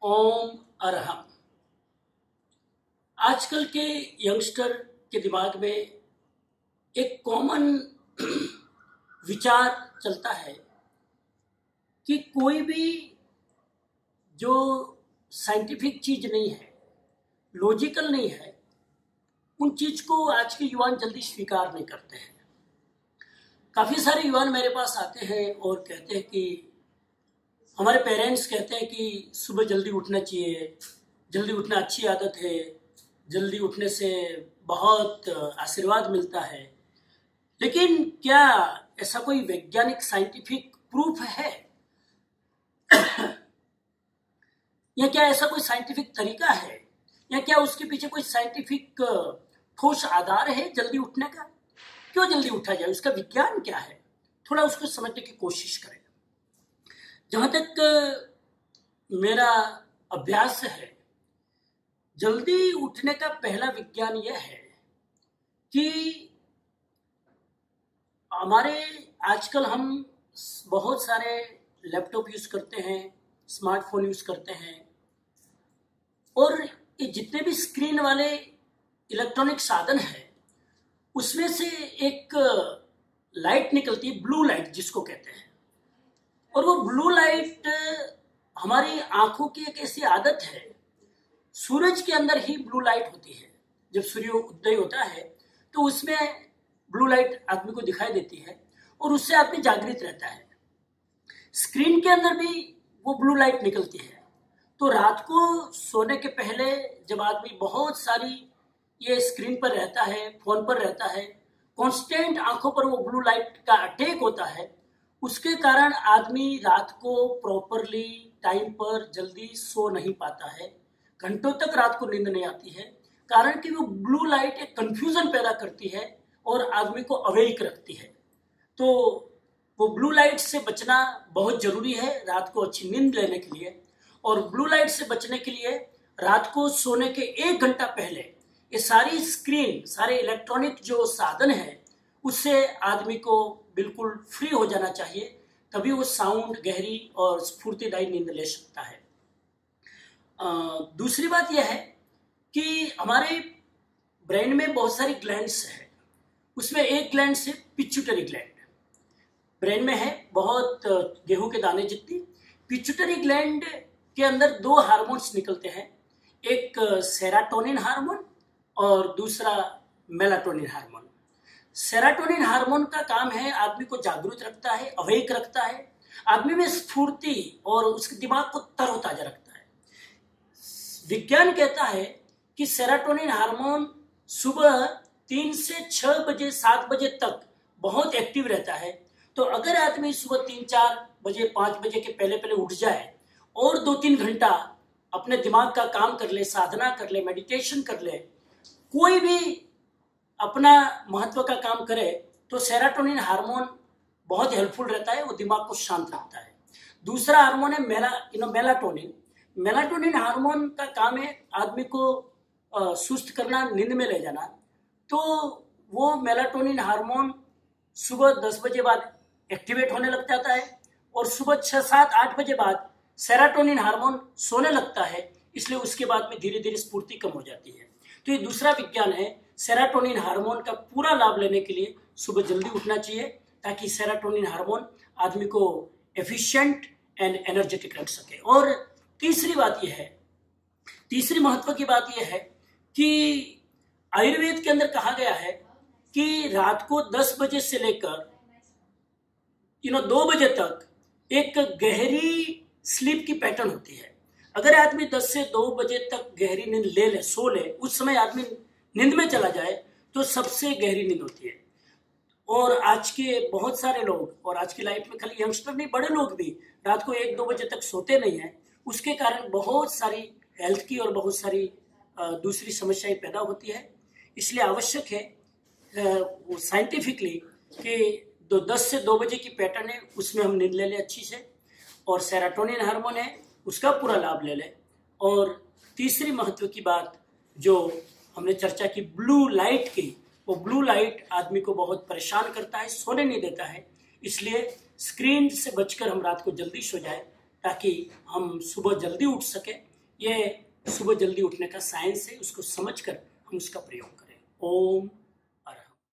ओम अरहम। आजकल के यंगस्टर के दिमाग में एक कॉमन विचार चलता है कि कोई भी जो साइंटिफिक चीज नहीं है, लॉजिकल नहीं है, उन चीज को आज के युवान जल्दी स्वीकार नहीं करते हैं। काफी सारे युवान मेरे पास आते हैं और कहते हैं कि हमारे पेरेंट्स कहते हैं कि सुबह जल्दी उठना चाहिए, जल्दी उठना अच्छी आदत है, जल्दी उठने से बहुत आशीर्वाद मिलता है। लेकिन क्या ऐसा कोई वैज्ञानिक साइंटिफिक प्रूफ है या क्या ऐसा कोई साइंटिफिक तरीका है या क्या उसके पीछे कोई साइंटिफिक ठोस आधार है जल्दी उठने का? क्यों जल्दी उठा जाए, उसका विज्ञान क्या है? थोड़ा उसको समझने की कोशिश करें। जहां तक मेरा अभ्यास है, जल्दी उठने का पहला विज्ञान यह है कि हमारे आजकल हम बहुत सारे लैपटॉप यूज करते हैं, स्मार्टफोन यूज करते हैं, और ये जितने भी स्क्रीन वाले इलेक्ट्रॉनिक साधन है उसमें से एक लाइट निकलती है, ब्लू लाइट जिसको कहते हैं। और वो ब्लू लाइट हमारी आंखों की एक ऐसी आदत है, सूरज के अंदर ही ब्लू लाइट होती है। जब सूर्य उदय होता है तो उसमें ब्लू लाइट आदमी को दिखाई देती है और उससे आदमी जागृत रहता है। स्क्रीन के अंदर भी वो ब्लू लाइट निकलती है। तो रात को सोने के पहले जब आदमी बहुत सारी ये स्क्रीन पर रहता है, फोन पर रहता है, कांस्टेंट आंखों पर वो ब्लू लाइट का अटैक होता है, उसके कारण आदमी रात को प्रॉपरली टाइम पर जल्दी सो नहीं पाता है। घंटों तक रात को नींद नहीं आती है, कारण कि वो ब्लू लाइट एक कंफ्यूजन पैदा करती है और आदमी को अवेक रखती है। तो वो ब्लू लाइट से बचना बहुत जरूरी है रात को अच्छी नींद लेने के लिए। और ब्लू लाइट से बचने के लिए रात को सोने के 1 घंटा पहले ये सारी स्क्रीन, सारे इलेक्ट्रॉनिक जो साधन है, उससे आदमी को बिल्कुल फ्री हो जाना चाहिए, तभी वो साउंड, गहरी और स्फूर्तिदायी नींद ले सकता है। दूसरी बात यह है कि हमारे ब्रेन में बहुत सारी ग्लैंड्स है, उसमें एक ग्लैंड से पिट्यूटरी ग्लैंड ब्रेन में है, बहुत गेहूं के दाने जितनी। पिट्यूटरी ग्लैंड के अंदर 2 हार्मोन्स निकलते हैं, एक सेरोटोनिन हार्मोन और दूसरा मेलाटोनिन हार्मोन। सेरोटोनिन हार्मोन का काम है आदमी को जागरूक रखता है, अवेक रखता है, आदमी में स्फूर्ति और उसके दिमाग को तरोताजा रखता है। विज्ञान कहता है कि सेरोटोनिन हार्मोन सुबह 3 से 6 बजे 7 बजे तक बहुत एक्टिव रहता है। तो अगर आदमी सुबह 3-4 बजे 5 बजे के पहले पहले उठ जाए और 2-3 घंटा अपने दिमाग का काम कर ले, साधना कर ले, मेडिटेशन कर ले, कोई भी अपना महत्व का काम करे, तो सेरोटोनिन हार्मोन बहुत हेल्पफुल रहता है, वो दिमाग को शांत रखता है। दूसरा हार्मोन है मेलाटोनिन। मेलाटोनिन हार्मोन का काम है आदमी को सुस्त करना, नींद में ले जाना। तो वो मेलाटोनिन हार्मोन सुबह 10 बजे बाद एक्टिवेट होने लग जाता है और सुबह 6, 7, 8 बजे बाद सेरोटोनिन हार्मोन सोने लगता है, इसलिए उसके बाद में धीरे धीरे स्फूर्ति कम हो जाती है। तो ये दूसरा विज्ञान है। सेरोटोनिन हार्मोन का पूरा लाभ लेने के लिए सुबह जल्दी उठना चाहिए, ताकि सेरोटोनिन हार्मोन आदमी को एफिशिएंट एंड एनर्जेटिक रख सके। और तीसरी बात यह है, तीसरी महत्व की बात यह है कि आयुर्वेद के अंदर कहा गया है कि रात को 10 बजे से लेकर 2 बजे तक एक गहरी स्लीप की पैटर्न होती है। अगर आदमी 10 से 2 बजे तक गहरी नींद ले ले, सो ले, उस समय आदमी नींद में चला जाए तो सबसे गहरी नींद होती है। और आज के बहुत सारे लोग, और आज की लाइफ में खाली यंगस्टर नहीं, बड़े लोग भी रात को 1-2 बजे तक सोते नहीं हैं। उसके कारण बहुत सारी हेल्थ की और बहुत सारी दूसरी समस्याएं पैदा होती है। इसलिए आवश्यक है साइंटिफिकली कि 10 से 2 बजे की पैटर्न है, उसमें हम नींद ले लें अच्छी से, और सेरोटोनिन हार्मोन है उसका पूरा लाभ ले लें। और तीसरी महत्व की बात जो हमने चर्चा की ब्लू लाइट की, वो ब्लू लाइट आदमी को बहुत परेशान करता है, सोने नहीं देता है। इसलिए स्क्रीन से बचकर हम रात को जल्दी सो जाए, ताकि हम सुबह जल्दी उठ सके ये सुबह जल्दी उठने का साइंस है, उसको समझकर हम उसका प्रयोग करें। ओम